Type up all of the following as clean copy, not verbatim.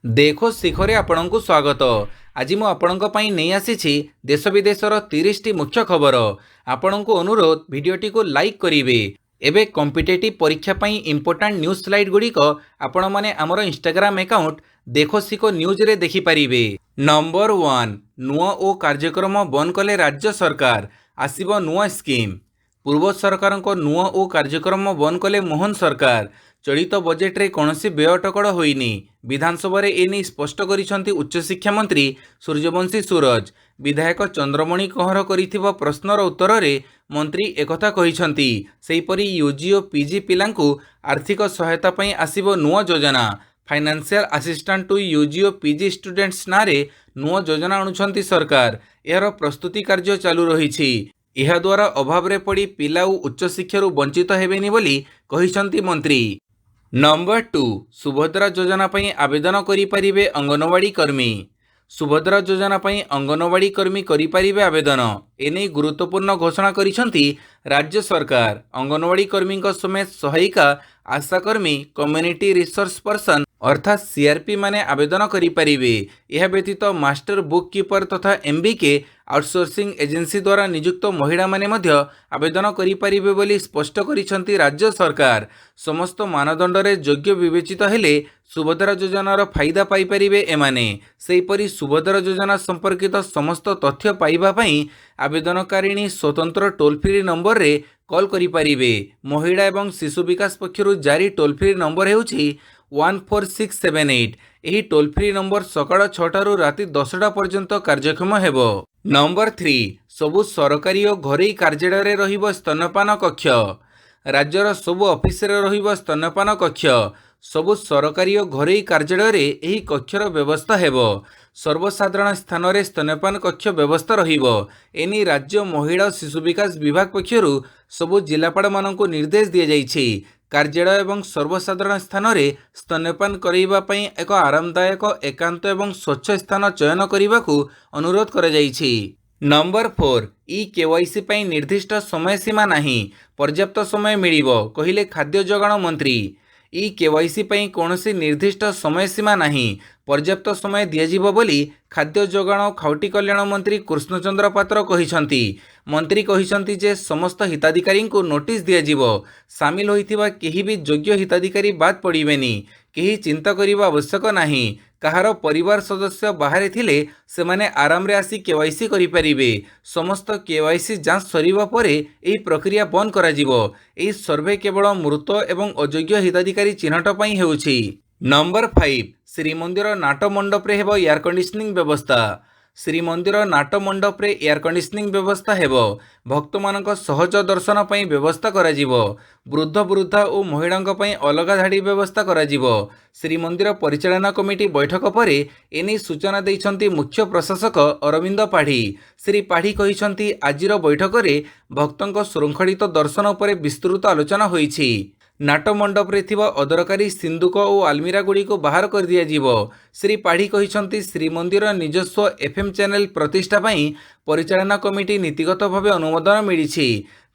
देखो शिखरे आपणଙ୍କୁ स्वागत। आज मु आपणଙ୍କ ପାଇଁ ନେଇ ଆସିଛି देश विदेशर 30ଟି मुख्य खबर। आपणଙ୍କୁ अनुरोध भिडियोटी को लाइक करिवे। एबे कॉम्पिटिटिव परीक्षा ପାଇଁ इंपोर्टेंट न्यूज स्लाइड गुड़िक आपण माने हमर इंस्टाग्राम अकाउंट देखो शिखो न्यूज रे देखि परिवे। नंबर 1 नुआ ओ कार्यक्रम बंद कले राज्य सरकार, आसीबो नुआ स्कीम। पूर्व सरकार को नुआ ओ कार्यक्रम बंद कले मोहन सरकार। चलित बजेट रे कौनसी व्यय अटकड़ होइनी। विधानसभा रे एने स्पष्ट करिसंती उच्च शिक्षा मंत्री सूर्यवंशी सूरज। विधायक चंद्रमणि कहर करिथिबा प्रश्नर उत्तर रे मंत्री एकथा कहिसंती। सेहीपरि यूजी और पीजी पिलांकु आर्थिक सहायता पई आसीबो नुआ योजना। फाइनेंशियल असिस्टेंट टू यूजी और पीजी स्टूडेंट्स नारे नुआ योजना अनुछंती सरकार। यार प्रस्तुति कार्य चालू रहिछि। यह द्वारा अभाव रे पड़ी पिला उच्च शिक्षारू वंचित हेबेनी बोली कहिसंती मंत्री। नंबर 2 सुभद्रा योजना पई आवेदन करि परिबे अंगनवाड़ी कर्मी। सुभद्रा योजना पई अंगनवाड़ी कर्मी करि परिबे आवेदन। एने गुरुत्वपूर्ण घोषणा करिसंती राज्य सरकार। अंगनवाड़ी कर्मी समेत सहायिका, आशाकर्मी, कम्युनिटी रिसोर्स पर्सन अर्थात सीआरपी माने आवेदन करि परिबे। यह व्यतीत मास्टर बुक कीपर तथा एमबीके आउटसोर्सिंग एजेंसी द्वारा नियुक्त महिला माने मध्य आवेदन करि परिबे बोली स्पष्ट करिसंती राज्य सरकार। समस्त मानदंड रे योग्य विवेचित हेले सुभद्रा योजनार फायदा पाई परिबे एमाने। सेहीपरि सुभद्रा योजना संपर्कित समस्त तथ्य पाइबा पई आवेदनकारिणी स्वतंत्र टोल फ्री नंबर रे कॉल करि परिबे। महिला एवं शिशु विकास पक्षरु जारी टोल फ्री नंबर हेउछि 14678। यही टोल फ्री नंबर सकाळ 6टारू राति 10टा पर्यंत कार्यक्षम हेबो। नंबर 3 सबु सरकारी और घरोई कार्यालय रहिबो स्तनपान कक्ष। राज्यर सबु ऑफिस रे रहिबो स्तनपान कक्ष। सबु सरकारी और घरोई कार्यालय रे एही कक्षर व्यवस्था हेबो। सर्वसाधारण स्थान रे स्तनपान कक्ष व्यवस्था रहिबो। एनी राज्य महिला और शिशु विकास विभाग पक्षरु सबु जिलापाल माननकु निर्देश दिया जाइछि। कार्यालय एवं सर्वसाधारण स्थान रे स्तनपान करैबा पई एक आरामदायक, एकांत एवं स्वच्छ स्थान चयन करिबाकू अनुरोध करा जाइछि। नंबर 4 ई केवाईसी पई निर्दिष्ट समय सीमा नाही, पर्याप्त समय मिलिबो कहिले खाद्य जोगाण मंत्री। ई केवाईसी पई कोनोसी निर्दिष्ट समय सीमा नाही, पर्याप्त समय दियाजिबो बोली खाद्य जोगाण और खाउटी कल्याण मंत्री कृष्णचंद्र पात्र कहिसंती। मंत्री कहिसंती जे समस्त हिताधिकारी को नोटिस दियाजिबो। सामिल होइथिबा केही भी योग्य हिताधिकारी बाद पड़िबेनी। केही चिंता करिबा आवश्यक नाही। कहार परिवार सदस्य बाहर थिले सेमाने आराम रे आसी केवाईसी करि परिबे। समस्त केवाईसी जांच सरिबा परे एही प्रक्रिया बंद करा जिवो। एही सर्वे केवल मृत एवं अयोग्य हिताधिकारी चिन्हट पई हेउछि। नंबर 5 श्रीमंदिर नाट मंडप रे हेबो एयर कंडीशनिंग व्यवस्था। श्रीमंदिर नाट मंडप रे एयर कंडीशनिंग व्यवस्था हेबो। भक्त मानक सहज दर्शन पई व्यवस्था करा जिवो। वृद्ध वृद्धा और महिलांक पई अलगा धाड़ी व्यवस्था करा जिवो। श्रीमंदिर परिचालना कमिटी बैठक परे एनी सूचना दैछंती मुख्य प्रशासक अरविंद पाढ़ी। श्री पाढ़ी कहिसंती आजिर बैठक रे भक्तंक सुरक्षित दर्शन उपरे विस्तृत आलोचना होईछि। नाट मंडप रे थिबा अदरकारी सिंदूक और आलमीरा गुड़ी को बाहर कर दिया जीवो। श्री पाढ़ी कहिसंती श्रीमंदिर निजस्व एफएम चैनल प्रतिष्ठा पई परिचालना कमिटी नीतिगत भाव अनुमोदन मिलिछि।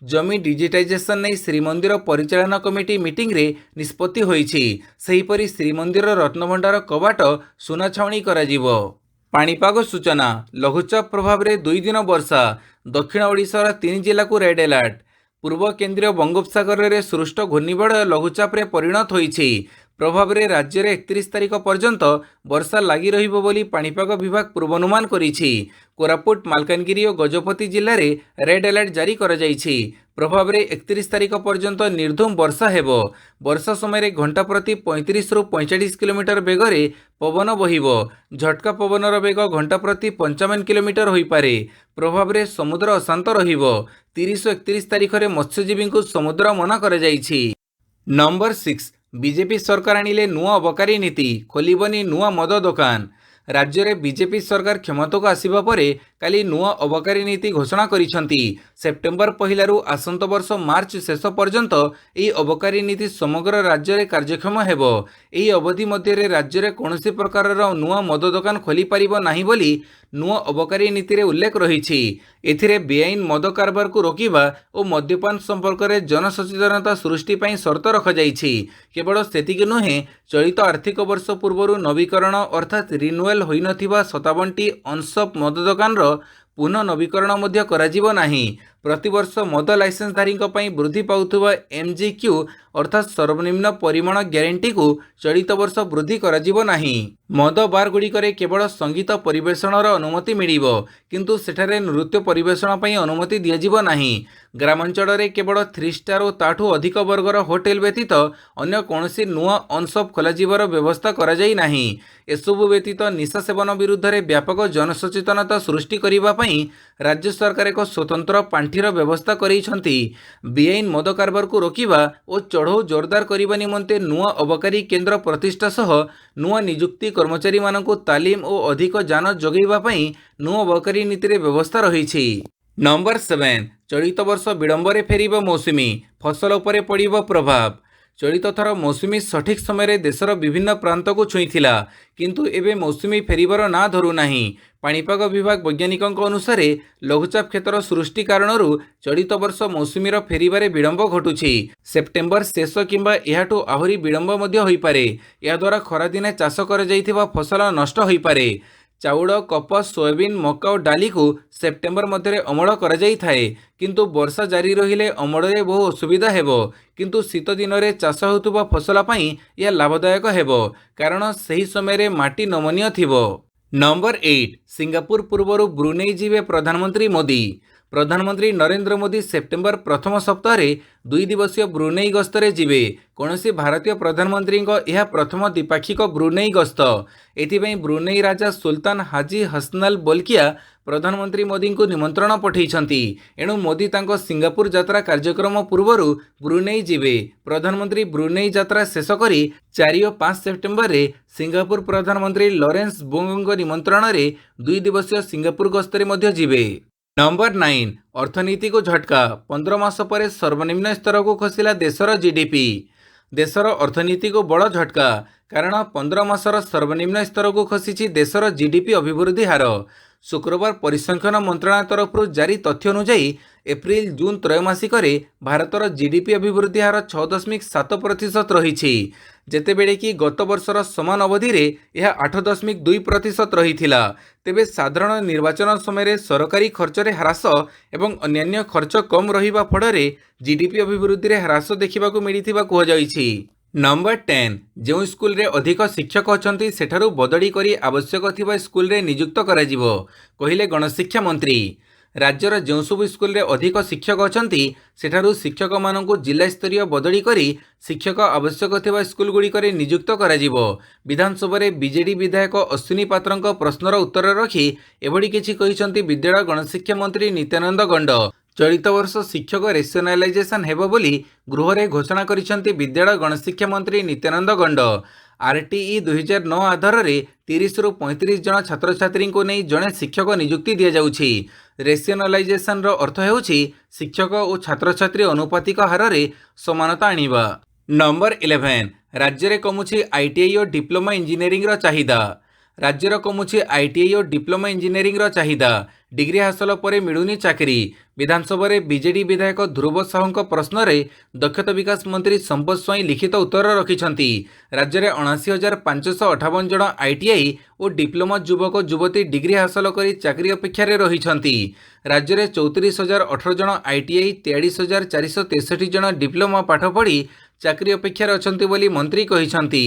जमी डिजिटाइजेशन नहीं श्रीमंदिर परिचालना कमिटी मीटिंग रे निष्पत्ति होईछि। सेहीपरि श्रीमंदिर रत्नभंडार कबाट सुना छावणी करा जीवो। पाणीपाग सूचना लघुचाप प्रभाव रे 2 दिन वर्षा। दक्षिण ओडिशार 3 जिला को रेड अलर्ट। पूर्व केंद्रीय बंगोपसागर रे सृष्ट घूर्णिझड़ लघुचाप रे परिणत होईछि। प्रभाव रे राज्य रे 31 तारिख पर्यंत वर्षा लागी रहिबो बोली पाणीपाग विभाग पूर्वानुमान करिछि। कोरापुट, मालकानगिरी और गजपति जिल्ला रे रेड अलर्ट जारी करा जाइछि। प्रभाव रे 31 तारिख पर्यंत निर्धूम वर्षा हेबो। वर्षा समय रे घंटा प्रति 35 रु 45 किलोमीटर बेग रे पवन बहिबो। झटका पवनर बेग घंटा प्रति 55 किलोमीटर होई पारे। प्रभाव रे समुद्र अशांत रहिबो। 30 और 31 तारिख रे मत्स्यजीवी को समुद्र मना करा जाइछि। नंबर 6 बीजेपी सरकार आनिले नुआ अबकारी नीति, खोलिबनी नुआ मद दुकान। राज्य बीजेपी सरकार क्षमता को आसिबा परे काली नुआ अबकारी नीति घोषणा करिसंती। सेप्टेम्बर पहिलारू आसंत वर्ष मार्च शेष पर्यंत एही अबकारी नीति समग्र राज्य में कार्यक्षम हेबो। एही अवधि मध्य राज्य में कौनसी प्रकार नुआ मद दुकान खोली पारिबो नाही बोली नुआ अबकारी नीति रे उल्लेख रहिछि। एथिरे बेआईन मद कारबार को रोकिबा और मद्यपान संपर्क में जनसचेतनता सृष्टि ପାଇଁ शर्त रखाଯାଇଛି। केवल सेतिक नुहे चलित आर्थिक वर्ष पूर्व नवीकरण अर्थात रिन्युएल होई नथिबा 57टी अनसप मद दुकान पुनः नवीकरण मध्य कराजिबो नाही। प्रतिवर्ष मद लाइसेंसधारी वृद्धि पाउथुबा एमजीक्यू अर्थात सर्वनिम्न परिमाण ग्यारंटी को चलित वर्ष वृद्धि कराजिबो नाही। मद बार गुड़िकरे केवल संगीत परिवेषणर अनुमति मिलिबो किंतु सेठारे नृत्य परिवेषण पई अनुमति दियाजिबो नाही। ग्रामांचल रे केवल 3 स्टार और ताठू अधिक वर्गर होटेल व्यतीत अन्य कौनसी नुआ अनसप खोलाजिबार व्यवस्था करा जाई नाही। एसबु व्यतीत निशा सेवन विरुद्ध रे व्यापक जनसचेतनता सृष्टि करिबा पई राज्य सरकार एक स्वतंत्र पांठीर व्यवस्था करिसंती। बेआईन मद कारबार को रोकिबा और चढ़ऊ जोरदार करने निमंते नुआ अबकारी केन्द्र प्रतिष्ठा सह नुआ नियुक्ति कर्मचारी मानकु तालीम और अधिक जान जोगैबा पई नुआ अबकारी नीति रे व्यवस्था रहिछि। नंबर 7 चलित वर्ष विलंबरे फेरिबो मौसुमी फसल उपरे पड़िबो प्रभाव। चलित थर मौसुमी सठिक समय देशर विभिन्न प्रांत को छुईथिला किंतु एबे मौसुमी फेरिबार ना धरू नाही। पाणीपाग विभाग वैज्ञानिकों अनुसार लघुचाप क्षेत्र सृष्टि कारणरू चलित वर्ष मौसुमीर फेरिबारे विलंब घटुछि। सेप्टेम्बर शेष किंबा एहाठू आहुरी विलंब मध्य होई पारे। या द्वारा खरादिने चाष कर जाइथिबा फसल नष्ट होई पारे। चाउल कपा सोयाबीन मका और डाली को सेप्टेम्बर मध्य अमल कर जाइथाए किंतु वर्षा जारी रहिले अमल रे बहु असुविधा हेबो किंतु शीत दिन रे चाष होतुबा फसल पई यह लाभदायक हेबो कारण सही समय रे माटी नमनीय थिबो। नंबर 8 सिंगापुर पूर्व ब्रुनेई जीवे प्रधानमंत्री मोदी। प्रधानमंत्री नरेंद्र मोदी सेप्टेम्बर प्रथम सप्ताह 2 दिवसीय ब्रुनेई गस्तरे जीवे। कौनसी भारतीय प्रधानमंत्री यह प्रथम द्विपाक्षिक ब्रुनेई गस्त। एथिपाई ब्रुनेई राजा सुल्तान हाजी हसनल बोल्किया प्रधानमंत्री मोदी को निमंत्रण पठेइछंती। एणु मोदी तांको सिंगापुर यात्रा कार्यक्रम पूर्व ब्रुनेई जीवे। प्रधानमंत्री ब्रुनेई यात्रा शेष करी 4 और 5 सेप्टेम्बर रे सिंगापुर प्रधानमंत्री लॉरेंस बोंगो निमंत्रण रे 2 दिवसीय सिंगापुर गस्तरे मध्य जीवे। नंबर 9 अर्थनीति को झटका 15 मास पर सर्वनिम्न स्तर को खसिला देशर जीडीपी। देशर अर्थनीति को बड़ झटका कारण 15 मासर सर्वनिम्न स्तर को खसी देशर जीडीपी अभिवृद्धि हार। शुक्रवार परिसंख्यान मंत्रालय तरफ जारी तथ्य अनुसार एप्रिल जून त्रैमासिक भारतर जीडीपी अभिवृद्धि हार 6.7% रही जेतेबेले कि गत वर्षर समान अवधि रे यह 8.2% रही। तेबे साधारण निर्वाचन समय सरकारी खर्च रे ह्रास एवं अन्यान्य खर्च कम रहिबा फଳରେ जीडीपी अभिवृद्धि रे ह्रास देखा मिलिथिबा कुहाଯାଇଛି। नंबर 10 जो स्कूल रे अधिक शिक्षक अछंती सेठारु बदली करी आवश्यक थिबा स्कूल रे नियुक्त कराजिबो कहिले गणशिक्षा मंत्री। राज्यर जो सब स्कूल रे अधिक शिक्षक अछंती सेठारु शिक्षक मानकु जिला स्तरीय बदली करी शिक्षक आवश्यक थिबा स्कूल गुडी करे नियुक्त कराजिबो। विधानसभा रे बीजेडी विधायक अश्विनी पात्रंक प्रश्नर उत्तर रखी एभडी किछि कहिसंती विद्यालय गणशिक्षा मंत्री नित्यानंद गंड। चलित वर्ष शिक्षक रेशनालाइजेशन हेबो बोली गृह रे घोषणा करिसंती विद्यालय गणशिक्षा मंत्री नित्यानंद गंड। आरटीई 2009 आधार रे 30 रु 35 जन छात्र छात्री को नहीं जड़े शिक्षक नियुक्ति दि जाउछि। रेशनालाइजेशन रो अर्थ हेउछि शिक्षक और छात्र छात्री अनुपातिक हार रे समानता आनिबा। नंबर 11 राज्य रे कमुछि आईटीआई और डिप्लोमा इंजीनियरिंग रो चाहिदा। राज्यर कमुछि आईटीआई और डिप्लोमा इंजीनियरिंग रो चाहिदा। डिग्री हासिल पर मिलुनी चाकरी। विधानसभा रे बीजेडी विधायक ध्रुव साहू प्रश्न रे दक्षता विकास मंत्री संपत स्वाई लिखित उत्तर रखिछंती। राज्य रे 79,558 जन आईटीआई और डिप्लोमा युवक युवती डिग्री हासिल करी चाकरी अपेक्षा रे रहिछंती। राज्य रे 34,018 जन आईटीआई 43,463 जन डिप्लोमा पाठ पढ़ी चाकरी अपेक्षा रे अछंती बोली मंत्री कहिछंती।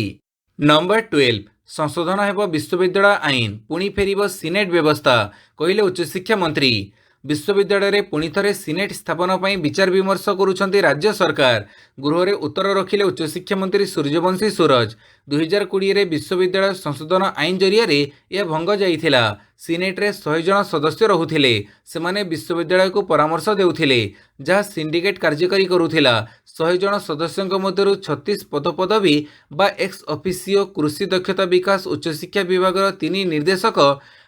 नंबर 12 संशोधन हेब विश्वविद्यालय आईन पुणी फेरिब सिनेट व्यवस्था कहले उच्च शिक्षा मंत्री। विश्वविद्यालय पुणी थे सिनेट स्थापना पर विचार विमर्श करुछंती राज्य सरकार। गृह में उत्तर रखिले उच्चशिक्षा मंत्री सूर्यवंशी सूरज। 2020 विश्वविद्यालय संशोधन आईन जरिया यह भंग जाइथिला। सिनेट्रे 100 जन सदस्य रहुथिले। सेमाने विश्वविद्यालय को परामर्श देउथिले जहाँ सिंडिकेट कार्यकारी करुथिला। 100 जन सदस्यों मध्यरु 36 पदपदवी बा एक्स ऑफिसियो कृषि दक्षता विकास उच्चशिक्षा विभाग 3 निर्देशक,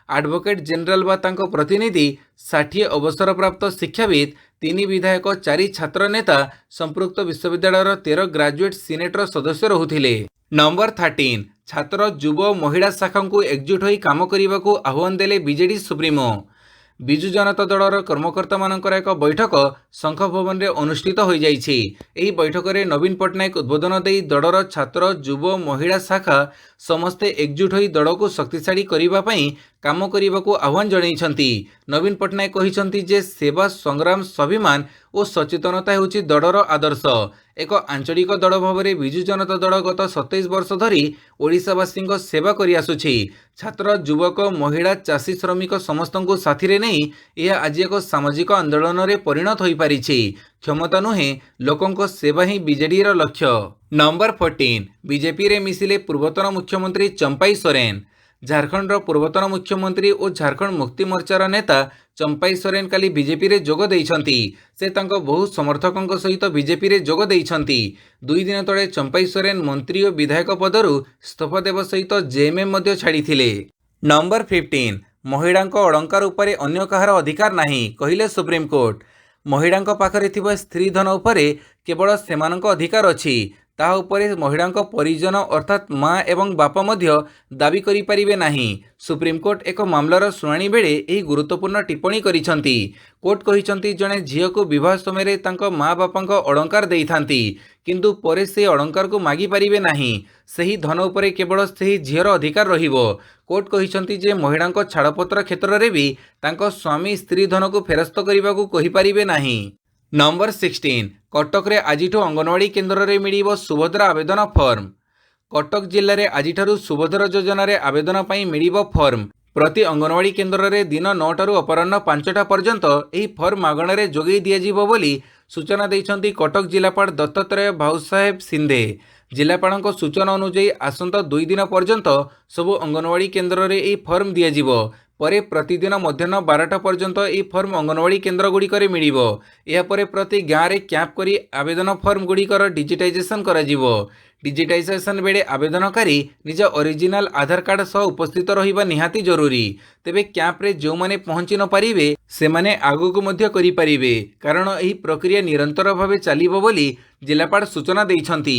एडवोकेट जनरल बा तांको प्रतिनिधि, 60 अवसरप्राप्त शिक्षाविद, 3 विधायक, 4 छात्र नेता संपृक्त विश्वविद्यालय 13 ग्रेजुएट सिनेटर सदस्य रहुथिले। नंबर 13 छात्र युवा महिला शाखा को एकजुट होई काम करने को आह्वान देले बीजेडी सुप्रीमो। विजु जनता दलर कर्मकर्ता मानकर एक बैठक शंख भवन में अनुष्ठित हो जाइछि। एही बैठक में नवीन पट्टनायक उद्बोधन दे दलर छात्र युवा महिला शाखा समस्ते एकजुट होई दल को शक्तिशाली करने पई काम करने को आह्वान जणाइछंती। नवीन पट्टनायक कहिछंती जे सेवा संग्राम स्वाभिमान और सचेतनता हेउछि दलर आदर्श। एक आंचलिक दल भाव में विजु जनता दल गत 27 वर्ष धरी ओडिशावासी सेवा करि आसुछि। छात्र युवक महिला चाषी श्रमिक समस्त को साथी नहीं यह आज एक सामाजिक आंदोलन में परिणत हो पारिछि। क्षमता नुहे लोकों सेवा ही बीजेडी लक्ष्य। नंबर 14 बीजेपी रे मिसिले पूर्वतन मुख्यमंत्री चंपाई सोरेन। झारखंड पूर्वतन मुख्यमंत्री और झारखंड मुक्ति मोर्चार नेता चंपाई सोरेन काली बीजेपी रे जोग देइछंती। से तांको बहु समर्थकों सहित बीजेपी रे जोग देइछंती। 2 दिन तले चंपाई सोरेन मंत्री और विधायक पदरु इस्तीफा देव सहित जेएमएम मध्य छाड़िथिले। नंबर 15 महिलांको अलंकार उपरे अन्य कहार अधिकार नाही कहिले सुप्रीम कोर्ट। महिलांको पाखरे थिबा स्त्री धन उपरे केवल सेमानंको अधिकार अछि। ताहा उपरे महिलांको परिजन अर्थात माँ एवं बापा मध्य दाबी करि परिबे नाही। सुप्रीम कोर्ट एक मामलार शुणाणी बेले एही गुरुत्वपूर्ण टिप्पणी करिसंती। कोर्ट कहिसंती जणे झियो को विवाह समय तांको माँ बापांको अलंकार देइथांती किंतु परे से अलंकार को मागी परिबे नाही। सही धन उपरे केवल सही झियर अधिकार रहिबो। कोर्ट कहिसंती जे महिलांको छाड़पत्र क्षेत्र रे भी तांको स्वामी स्त्री धन को फेरस्त करिबाकू कहि परिबे नाही। नंबर 16 कटक रे आजिठो अंगनवाड़ी केन्द्र रे मिलिबो सुभद्रा आवेदन फॉर्म। कटक जिले में आजिठारु सुभद्रा योजना रे आवेदन पई मिलिबो फॉर्म। प्रति अंगनवाड़ी केन्द्र रे दिन 9 टारू अपराह्न 5टा पर्यंत एही फॉर्म मागणारे जोगई दियाजिबो बोली सूचना दैछंती कटक जिलापाल दत्तात्रेय भाऊसाहेब सिंधे। जिलापाल सूचना अनुଯାयी आसंता 2 दिन पर्यंत सबु अंगनवाड़ी केन्द्र रे एही फॉर्म दियाजिबो। परे प्रतिदिन मध्याह्न 12टा पर्यंत यह फॉर्म अंगनवाड़ी केन्द्र गुड़िकर मिलिबो। या परे प्रति गाँव में कैंप करी आवेदन फॉर्म गुड़िकर डिजिटाइजेशन कराजिबो। डिजिटाइजेशन बेले आवेदनकारी निज ओरिजिनल आधार कार्ड सह उपस्थित रहिबा निहाती जरूरी। तेबे कैंप रे जो माने पहुंची न पारिबे से माने आगुक मध्य करि पारिबे कारण एही प्रक्रिया निरंतर भावे चलिबो बोली जिलापाल सूचना दैछंती।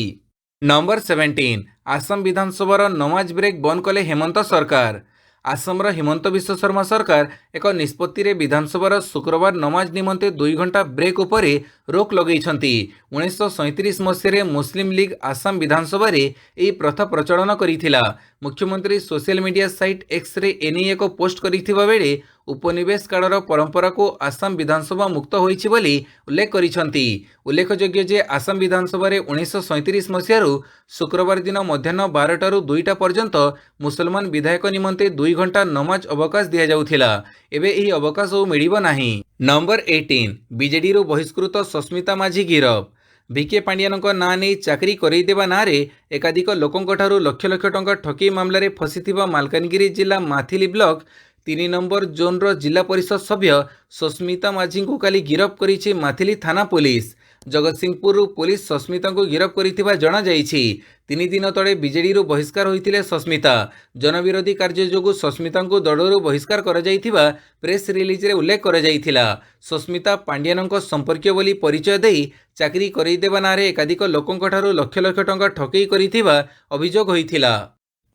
नंबर 17 आसाम विधानसभार नमाज ब्रेक बंद कले हेमंत सरकार। आसामर हिमंत विश्व शर्मा सरकार एक निष्पत्ति रे विधानसभार शुक्रवार नमाज निमंते 2 घंटा ब्रेक उपरे रोक लगेइछंती। 1937 मसीह मुस्लिम लीग आसाम विधानसभा रे एही प्रथा प्रचलन करिथिला। मुख्यमंत्री social media site X ray any एक पोस्ट करिथिबा बेले उपनिवेश कालर परंपरा को आसाम विधानसभा मुक्त होइछि बोली उल्लेख करिछंती। उल्लेखयोग्य जे आसाम विधानसभा रे 1937 मसीह शुक्रवार दिन मध्याह्न 12 टारू 2टा पर्यंत मुसलमान विधायक निमंते 2 घंटा नमाज अवकाश दिया जाउथिला। एबे एही अवकाश ओ मिलिबो नाही। नंबर 18 बीजेडी रो बहिष्कृत सस्मिता माझी गिरफ। भिके पांडियानଙ୍କ नाँ नहीं चाकरी करईदेवा ना रे एकाधिक लोकंक ठारू लक्ष लक्ष टंका ठकी मामला रे फसिथिबा मालकानगिरी जिला माथिली ब्लॉक 3 नंबर जोन रो जिला परिषद सभ्य सस्मिता माझी को काली गिरफ करिछि माथिली थाना पुलिस। जगतसिंहपुर पुलिस सस्मिता को गिरफ करिथिबा जणा जाइछि। 3 दिन तले बीजेडी रो बहिष्कार होइथिले सस्मिता। जनविरोधी कार्य जोगु सस्मिता को दलरू बहिष्कार करा जाइथिबा प्रेस रिलीज रे उल्लेख करा जाइथिला। सस्मिता पांडियानଙ୍କ संपर्कीय बोली परिचय देई चाकरी करईदेवा ना रे एकाधिक लोकंक ठारू लक्ष लक्ष टंका ठकई करिथिबा अभियोग होइथिला।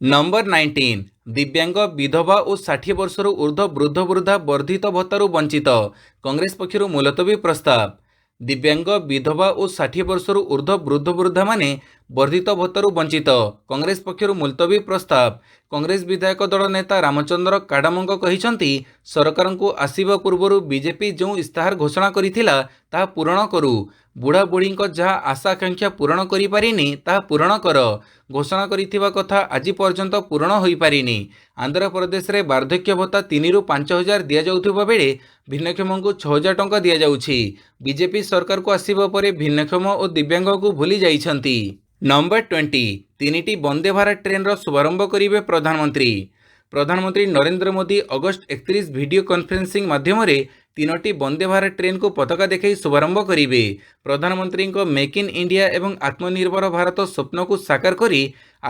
नंबर 19 दिव्यांग विधवा और 60 वर्षर ऊर्ध्व वृद्ध वृद्धा वर्धित भत्तारू वंचित। कांग्रेस पक्षर मुलतवी प्रस्ताव। दिव्यांग विधवा और 60 वर्षर ऊर्ध्व वृद्ध वृद्धा माने ବର୍ଦ୍ଧିତ ଭତ୍ତାରୁ ବଞ୍ଚିତ, କଂଗ୍ରେସ ପକ୍ଷରୁ ମୁଲତବୀ ପ୍ରସ୍ତାବ। କଂଗ୍ରେସ ବିଧାୟକ ଦଳ ନେତା ରାମଚନ୍ଦ୍ର କାଡାମଙ୍କ କହିଛନ୍ତି, ସରକାରଙ୍କୁ ଆସିବା ପୂର୍ବରୁ ବିଜେପି ଯେଉଁ ଇସ୍ତାହାର ଘୋଷଣା କରିଥିଲା ତାହା ପୂରଣ କରୁ। ବୁଢ଼ାବୁଢ଼ୀଙ୍କ ଯାହା ଆଶା ଆକାଂକ୍ଷା ପୂରଣ କରିପାରିନି ତାହା ପୂରଣ କର। ଘୋଷଣା କରିଥିବା କଥା ଆଜି ପର୍ଯ୍ୟନ୍ତ ପୂରଣ ହୋଇପାରିନି। ଆନ୍ଧ୍ରପ୍ରଦେଶରେ ବାର୍ଦ୍ଧକ୍ୟ ଭତ୍ତା 3ରୁ 5,000 ଦିଆଯାଉଥିବା ବେଳେ ଭିନ୍ନକ୍ଷମଙ୍କୁ 6,000 ଟଙ୍କା ଦିଆଯାଉଛି। ବିଜେପି ସରକାରକୁ ଆସିବା ପରେ ଭିନ୍ନକ୍ଷମ ଓ ଦିବ୍ୟାଙ୍ଗଙ୍କୁ ଭୁଲି ଯାଇଛନ୍ତି। ନମ୍ବର 20, 3ଟି ବନ୍ଦେ ଭାରତ ଟ୍ରେନ୍ର ଶୁଭାରମ୍ଭ କରିବେ ପ୍ରଧାନମନ୍ତ୍ରୀ। ପ୍ରଧାନମନ୍ତ୍ରୀ Narendra Modi August 31 video conferencing ମାଧ୍ୟମରେ 3ଟି ବନ୍ଦେ ଭାରତ ଟ୍ରେନ୍କୁ ପତାକା ଦେଖାଇ ଶୁଭାରମ୍ଭ କରିବେ। ପ୍ରଧାନମନ୍ତ୍ରୀଙ୍କ ମେକ୍ ଇନ୍ ଇଣ୍ଡିଆ ଏବଂ ଆତ୍ମନିର୍ଭର ଭାରତ ସ୍ୱପ୍ନକୁ ସାକାର କରି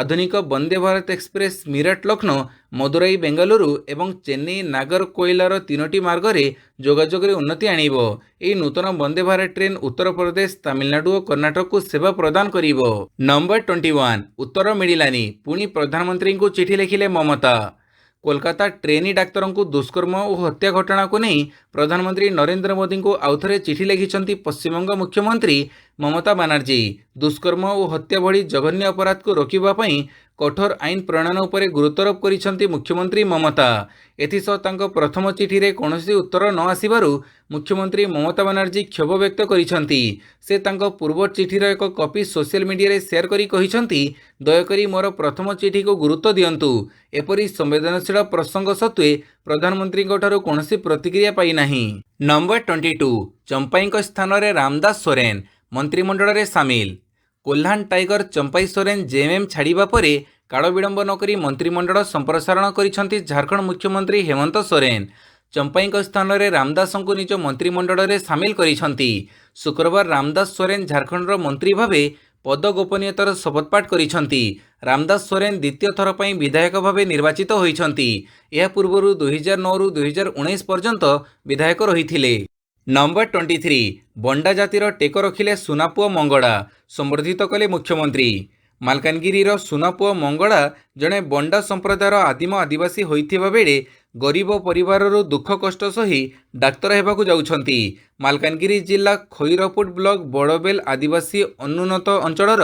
ଆଧୁନିକ ବନ୍ଦେ ଭାରତ ଏକ୍ସପ୍ରେସ୍ ମିରଟ ଲକ୍ଷ୍ନୌ, ମଦୁରାଇ ବେଙ୍ଗାଲୁରୁ ଏବଂ ଚେନ୍ନାଇ ନାଗରକୋଇଲାର 3ଟି ମାର୍ଗରେ ଯୋଗାଯୋଗରେ ଉନ୍ନତି ଆଣିବ। ଏହି ନୂତନ ବନ୍ଦେ ଭାରତ ଟ୍ରେନ୍ ଉତ୍ତରପ୍ରଦେଶ, ତାମିଲନାଡୁ ଓ କର୍ଣ୍ଣାଟକକୁ ସେବା ପ୍ରଦାନ କରିବ। ନମ୍ବର 21, ଉତ୍ତର ମିଳିଲାନି, ପୁଣି ପ୍ରଧାନମନ୍ତ୍ରୀଙ୍କୁ ଚିଠି ଲେଖିଲେ ମମତା। କୋଲକାତା ଟ୍ରେନି ଡାକ୍ତରଙ୍କୁ ଦୁଷ୍କର୍ମ ଓ ହତ୍ୟା ଘଟଣାକୁ ନେଇ ପ୍ରଧାନମନ୍ତ୍ରୀ ନରେନ୍ଦ୍ର ମୋଦିଙ୍କୁ ଆଉଥରେ ଚିଠି ଲେଖିଛନ୍ତି ପଶ୍ଚିମବଙ୍ଗ ମୁଖ୍ୟମନ୍ତ୍ରୀ ମମତା ବାନାର୍ଜୀ। ଦୁଷ୍କର୍ମ ଓ ହତ୍ୟା ଭଳି ଜଘନ୍ୟ ଅପରାଧକୁ ରୋକିବା ପାଇଁ କଠୋର ଆଇନ ପ୍ରଣୟନ ଉପରେ ଗୁରୁତ୍ୱାରୋପ କରିଛନ୍ତି ମୁଖ୍ୟମନ୍ତ୍ରୀ ମମତା। ଏଥିସହ ତାଙ୍କ ପ୍ରଥମ ଚିଠିରେ କୌଣସି ଉତ୍ତର ନ ଆସିବାରୁ ମୁଖ୍ୟମନ୍ତ୍ରୀ ମମତା ବାନାର୍ଜୀ କ୍ଷୋଭ ବ୍ୟକ୍ତ କରିଛନ୍ତି। ସେ ତାଙ୍କ ପୂର୍ବ ଚିଠିର ଏକ କପି ସୋସିଆଲ ମିଡିଆରେ ସେୟାର କରି କହିଛନ୍ତି, ଦୟାକରି ମୋର ପ୍ରଥମ ଚିଠିକୁ ଗୁରୁତ୍ୱ ଦିଅନ୍ତୁ। ଏପରି ସମ୍ବେଦନଶୀଳ ପ୍ରସଙ୍ଗ ସତ୍ତ୍ୱେ ପ୍ରଧାନମନ୍ତ୍ରୀଙ୍କଠାରୁ କୌଣସି ପ୍ରତିକ୍ରିୟା ପାଇନାହିଁ। ନମ୍ବର 22, ଚମ୍ପାଇଙ୍କ ସ୍ଥାନରେ ରାମଦାସ ସୋରେନ ମନ୍ତ୍ରିମଣ୍ଡଳରେ ସାମିଲ। କୋଲ୍ହାନ ଟାଇଗର ଚମ୍ପାଇ ସୋରେନ ଜେଏମଏମ୍ ଛାଡ଼ିବା ପରେ କାଳ ବିଳମ୍ବ ନକରି ମନ୍ତ୍ରିମଣ୍ଡଳ ସମ୍ପ୍ରସାରଣ କରିଛନ୍ତି ଝାଡ଼ଖଣ୍ଡ ମୁଖ୍ୟମନ୍ତ୍ରୀ ହେମନ୍ତ ସୋରେନ। ଚମ୍ପାଇଙ୍କ ସ୍ଥାନରେ ରାମଦାସଙ୍କୁ ନିଜ ମନ୍ତ୍ରିମଣ୍ଡଳରେ ସାମିଲ କରିଛନ୍ତି। ଶୁକ୍ରବାର ରାମଦାସ ସୋରେନ ଝାଡ଼ଖଣ୍ଡର ମନ୍ତ୍ରୀ ଭାବେ ପଦ ଗୋପନୀୟତାର ଶପଥପାଠ କରିଛନ୍ତି। ରାମଦାସ ସୋରେନ ଦ୍ୱିତୀୟ ଥର ପାଇଁ ବିଧାୟକ ଭାବେ ନିର୍ବାଚିତ ହୋଇଛନ୍ତି। ଏହା ପୂର୍ବରୁ 2009ରୁ 2019 ପର୍ଯ୍ୟନ୍ତ ବିଧାୟକ ରହିଥିଲେ। ନମ୍ବର 23, ବଣ୍ଡା ଜାତିର ଟେକ ରଖିଲେ ସୁନାପୁଅ ମଙ୍ଗଡ଼ା, ସମ୍ବର୍ଦ୍ଧିତ କଲେ ମୁଖ୍ୟମନ୍ତ୍ରୀ। ମାଲକାନଗିରିର ସୁନାପୁଅ ମଙ୍ଗଡ଼ା ଜଣେ ବଣ୍ଡା ସମ୍ପ୍ରଦାୟର ଆଦିମ ଆଦିବାସୀ ହୋଇଥିବା ବେଳେ ଗରିବ ପରିବାରରୁ ଦୁଃଖ କଷ୍ଟ ସହି ଡାକ୍ତର ହେବାକୁ ଯାଉଛନ୍ତି। ମାଲକାନଗିରି ଜିଲ୍ଲା ଖଇରପୁଟ ବ୍ଲକ ବଡ଼ବେଲ ଆଦିବାସୀ ଅନୁନ୍ନତ ଅଞ୍ଚଳର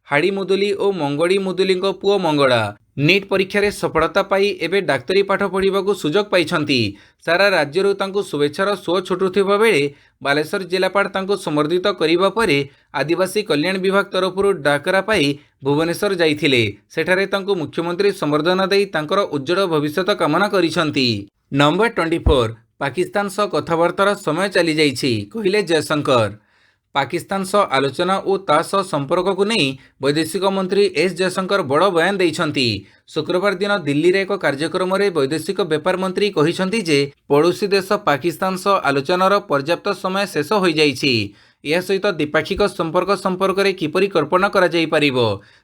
ହାଡ଼ି ମୁଦୁଲି ଓ ମଙ୍ଗଡ଼ି ମୁଦୁଲିଙ୍କ ପୁଅ ମଙ୍ଗଡ଼ା ନିଟ୍ ପରୀକ୍ଷାରେ ସଫଳତା ପାଇ ଏବେ ଡାକ୍ତରୀ ପାଠ ପଢ଼ିବାକୁ ସୁଯୋଗ ପାଇଛନ୍ତି। ସାରା ରାଜ୍ୟରୁ ତାଙ୍କୁ ଶୁଭେଚ୍ଛାର ସୁଅ ଛୁଟୁଥିବା ବେଳେ ବାଲେଶ୍ୱର ଜିଲ୍ଲାପାଳ ତାଙ୍କୁ ସମ୍ବର୍ଦ୍ଧିତ କରିବା ପରେ ଆଦିବାସୀ କଲ୍ୟାଣ ବିଭାଗ ତରଫରୁ ଡାକରା ପାଇ ଭୁବନେଶ୍ୱର ଯାଇଥିଲେ। ସେଠାରେ ତାଙ୍କୁ ମୁଖ୍ୟମନ୍ତ୍ରୀ ସମ୍ବର୍ଦ୍ଧନା ଦେଇ ତାଙ୍କର ଉଜ୍ଜ୍ୱଳ ଭବିଷ୍ୟତ କାମନା କରିଛନ୍ତି। ନମ୍ବର 24, ପାକିସ୍ତାନ ସହ କଥାବାର୍ତ୍ତାର ସମୟ ଚାଲିଯାଇଛି, କହିଲେ ଜୟଶଙ୍କର। ପାକିସ୍ତାନ ସହ ଆଲୋଚନା ଓ ତା ସହ ସମ୍ପର୍କକୁ ନେଇ ବୈଦେଶିକ ମନ୍ତ୍ରୀ ଏସ୍ ଜୟଶଙ୍କର ବଡ଼ ବୟାନ ଦେଇଛନ୍ତି। ଶୁକ୍ରବାର ଦିନ ଦିଲ୍ଲୀରେ ଏକ କାର୍ଯ୍ୟକ୍ରମରେ ବୈଦେଶିକ ବ୍ୟାପାର ମନ୍ତ୍ରୀ କହିଛନ୍ତି ଯେ ପଡ଼ୋଶୀ ଦେଶ ପାକିସ୍ତାନ ସହ ଆଲୋଚନାର ପର୍ଯ୍ୟାପ୍ତ ସମୟ ଶେଷ ହୋଇଯାଇଛି। ଏହା ସହିତ ଦ୍ୱିପାକ୍ଷିକ ସମ୍ପର୍କ ସମ୍ପର୍କରେ କିପରି କଳ୍ପନା କରାଯାଇପାରିବ।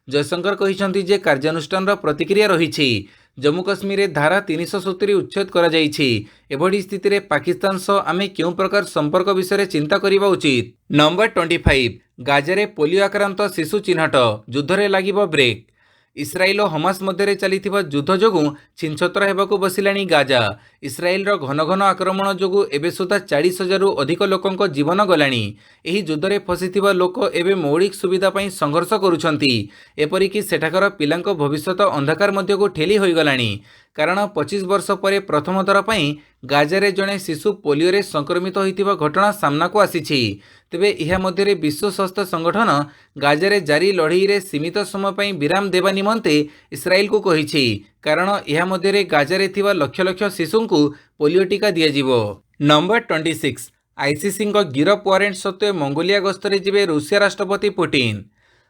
ଜୟଶଙ୍କର କହିଛନ୍ତି ଯେ କାର୍ଯ୍ୟାନୁଷ୍ଠାନର ପ୍ରତିକ୍ରିୟା ରହିଛି। ଜମ୍ମୁ କାଶ୍ମୀରରେ ଧାରା 370 ଉଚ୍ଛେଦ କରାଯାଇଛି। ଏଭଳି ସ୍ଥିତିରେ ପାକିସ୍ତାନ ସହ ଆମେ କେଉଁ ପ୍ରକାର ସମ୍ପର୍କ ବିଷୟରେ ଚିନ୍ତା କରିବା ଉଚିତ। ନମ୍ବର 25, ଗାଜାରେ ପୋଲିଓ ଆକ୍ରାନ୍ତ ଶିଶୁ ଚିହ୍ନଟ, ଯୁଦ୍ଧରେ ଲାଗିବ ବ୍ରେକ୍। ଇସ୍ରାଏଲ ଓ ହମାସ ମଧ୍ୟରେ ଚାଲିଥିବା ଯୁଦ୍ଧ ଯୋଗୁଁ ଛିନଛତ୍ର ହେବାକୁ ବସିଲାଣି ଗାଜା। ଇସ୍ରାଏଲର ଘନ ଘନ ଆକ୍ରମଣ ଯୋଗୁଁ ଏବେ ସୁଦ୍ଧା 40,000ରୁ ଅଧିକ ଲୋକଙ୍କ ଜୀବନ ଗଲାଣି। ଏହି ଯୁଦ୍ଧରେ ଫସିଥିବା ଲୋକ ଏବେ ମୌଳିକ ସୁବିଧା ପାଇଁ ସଂଘର୍ଷ କରୁଛନ୍ତି। ଏପରିକି ସେଠାକାର ପିଲାଙ୍କ ଭବିଷ୍ୟତ ଅନ୍ଧକାର ମଧ୍ୟକୁ ଠେଲି ହୋଇଗଲାଣି। କାରଣ 25 ବର୍ଷ ପରେ ପ୍ରଥମ ଥର ପାଇଁ ଗାଜାରେ ଜଣେ ଶିଶୁ ପୋଲିଓରେ ସଂକ୍ରମିତ ହୋଇଥିବା ଘଟଣା ସାମ୍ନାକୁ ଆସିଛି। ତେବେ ଏହା ମଧ୍ୟରେ ବିଶ୍ୱ ସ୍ୱାସ୍ଥ୍ୟ ସଂଗଠନ ଗାଜାରେ ଜାରି ଲଢ଼େଇରେ ସୀମିତ ସମୟ ପାଇଁ ବିରାମ ଦେବା ନିମନ୍ତେ ଇସ୍ରାଏଲକୁ କହିଛି। କାରଣ ଏହା ମଧ୍ୟରେ ଗାଜାରେ ଥିବା ଲକ୍ଷ ଲକ୍ଷ ଶିଶୁଙ୍କୁ ପୋଲିଓ ଟିକା ଦିଆଯିବ। ନମ୍ବର 26, ଆଇସିସିଙ୍କ ଗିରଫ ୱାରେଣ୍ଟ ସତ୍ତ୍ୱେ ମଙ୍ଗୋଲିଆ ଗସ୍ତରେ ଯିବେ ରୁଷିଆ ରାଷ୍ଟ୍ରପତି ପୁଟିନ।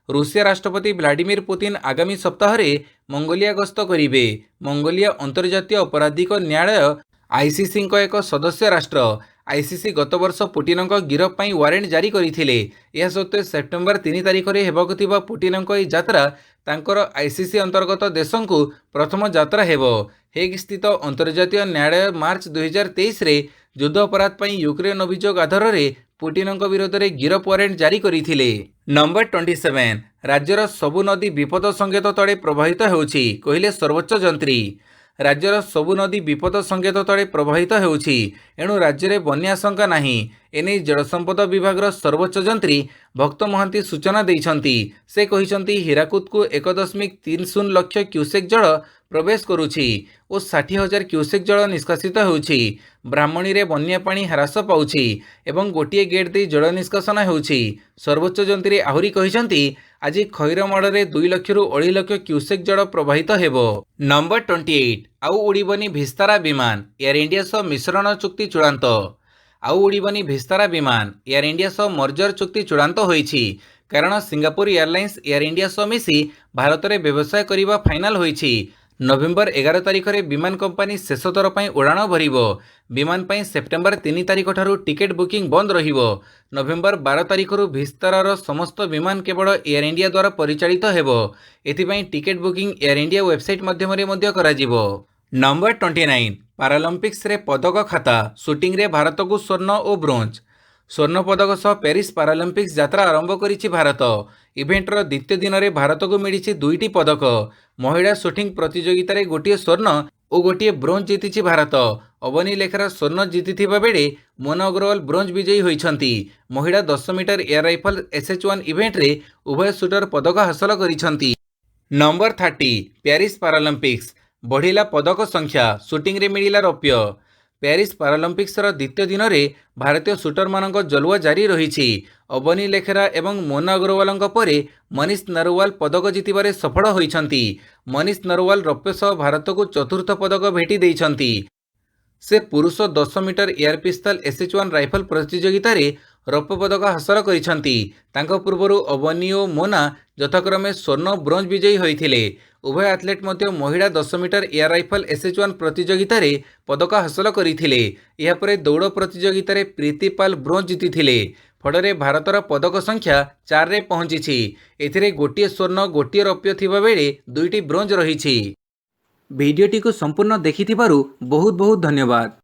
ରୁଷିଆ ରାଷ୍ଟ୍ରପତି ଭ୍ଲାଡିମିର ପୁତିନ ଆଗାମୀ ସପ୍ତାହରେ ମଙ୍ଗୋଲିଆ ଗସ୍ତ କରିବେ। ମଙ୍ଗୋଲିଆ ଅନ୍ତର୍ଜାତୀୟ ଅପରାଧିକ ନ୍ୟାୟାଳୟ ଆଇସିସିଙ୍କ ଏକ ସଦସ୍ୟ ରାଷ୍ଟ୍ର। ଆଇସିସି ଗତବର୍ଷ ପୁଟିନଙ୍କ ଗିରଫ ପାଇଁ ୱାରେଣ୍ଟ ଜାରି କରିଥିଲେ। ଏହା ସତ୍ତ୍ୱେ ସେପ୍ଟେମ୍ବର 3 ତାରିଖରେ ହେବାକୁ ଥିବା ପୁଟିନଙ୍କ ଏହି ଯାତ୍ରା ତାଙ୍କର ଆଇସିସି ଅନ୍ତର୍ଗତ ଦେଶଙ୍କୁ ପ୍ରଥମ ଯାତ୍ରା ହେବ। ହେଗ୍ ସ୍ଥିତ ଅନ୍ତର୍ଜାତୀୟ ନ୍ୟାୟାଳୟ ମାର୍ଚ୍ଚ 2023ରେ ଯୁଦ୍ଧ ଅପରାଧ ପାଇଁ ୟୁକ୍ରେନ ଅଭିଯୋଗ ଆଧାରରେ ପୁଟିନଙ୍କ ବିରୋଧରେ ଗିରଫ ୱାରେଣ୍ଟ ଜାରି କରିଥିଲେ। ନମ୍ବର 27, ରାଜ୍ୟର ସବୁ ନଦୀ ବିପଦ ସଙ୍କେତ ତଳେ ପ୍ରବାହିତ ହେଉଛି, କହିଲେ ସର୍ବୋଚ୍ଚ ଯନ୍ତ୍ରୀ। ରାଜ୍ୟର ସବୁ ନଦୀ ବିପଦ ସଙ୍କେତ ତଳେ ପ୍ରବାହିତ ହେଉଛି। ଏଣୁ ରାଜ୍ୟରେ ବନ୍ୟା ଆଶଙ୍କା ନାହିଁ। एने जलसंपद विभाग सर्वोच्च जंत्री भक्त महांती सूचना देइछंती। से कहिछंती हीराकुद को 1.30 लाख क्यूसेक जल प्रवेश करुछि और 60,000 क्यूसेक जल निष्कासित होउछि। ब्राह्मणी रे बन्या पानी ह्रास पाउछि एवं गोटिए गेट दे जल निष्कासन होउछि। सर्वोच्च जंत्री आहुरी कहिछंती आज खैरमाड़े 2 लाख रु 2.5 लाख क्यूसेक जल प्रवाहित हेबो। नंबर 28 आउ उड़ीबनी भिस्तारा विमान एयर इंडिया सह मिश्रण चुक्ति चूड़ांत। आउ उड़ीबनी भिस्तारा विमान एयर इंडिया सह मर्जर चुक्ति चूड़ांत होइछि कारण सिंगापुर एयरलाइंस एयर इंडिया सह मिसी भारत में व्यवसाय करने फाइनाल होइछि। नवेम्बर 11 तारिख रे विमान कंपनी शेष थर पर उड़ाण भरिबो। विमान पर सेप्टेम्बर 3 तारिख ठारू टिकेट बुकिंग बंद रहिबो। नवेम्बर 12 तारिख रु भिस्तारार समस्त विमान केवल एयर इंडिया द्वारा परिचालित हेबो। एथिपाई ticket booking Air India website माध्यम कराजिबो। नंबर 29 पारालंपिक्स रे पदक खाता शूटिंग रे भारत को स्वर्ण और ब्रोंज। स्वर्ण पदक सह पेरिस पारालंपिक्स यात्रा आरंभ करिछि भारत। इवेंटर द्वितीय दिन में भारत को मिली 2टी पदक। महिला शूटिंग प्रतियोगिता रे गोटे स्वर्ण और गोटे ब्रोंज जीति भारत। अवनी लेखार स्वर्ण जीति बेले मोना अग्रवाल ब्रोंज विजयी होइछंती। महिला 10 metre air rifle SH1 event रे उभय शूटर पदक हासिल करिछंती। नंबर 30 पेरिस पारालंपिक्स बढ़िला पदक संख्या शूटिंग रे मिलिला रौप्य। पेरिस पारालंपिक्स द्वितीय दिन में भारतीय शूटर मानक जलुआ जारी रही। अवनी लेखेरा एवं मोना अग्रवाल पर मनीष नरवाल पदक जीतबारे सफल होइछंती। मनीष नरवाल रौप्य सह भारत को चतुर्थ पदक भेटी देइछंती। से पुरुष 10 मीटर एयर पिस्तल SH1 राइफल प्रतियोगिता रे रौप्य पदक हासिल करिछंती। तांको पूर्वरु अवनी और मोना यथाक्रमे स्वर्ण ब्रोंज विजयी होइथिले। उभय एथलेट मध्य महिला 10 मीटर एयर राइफल SH1 प्रतियोगिता रे पदक हासिल करिथिले। या परे दौड़ प्रतियोगिता रे प्रीतिपाल ब्रोंज जीतिथिले। फଳରେ भारतर पदक संख्या 4 रे पहुंची। एथिरे गोटिए स्वर्ण गोटिए रौप्य थिबा बेले 2टी ब्रोंज रहिछि। भिडियोटी को संपूर्ण देखिथिबारु बहुत बहुत धन्यवाद।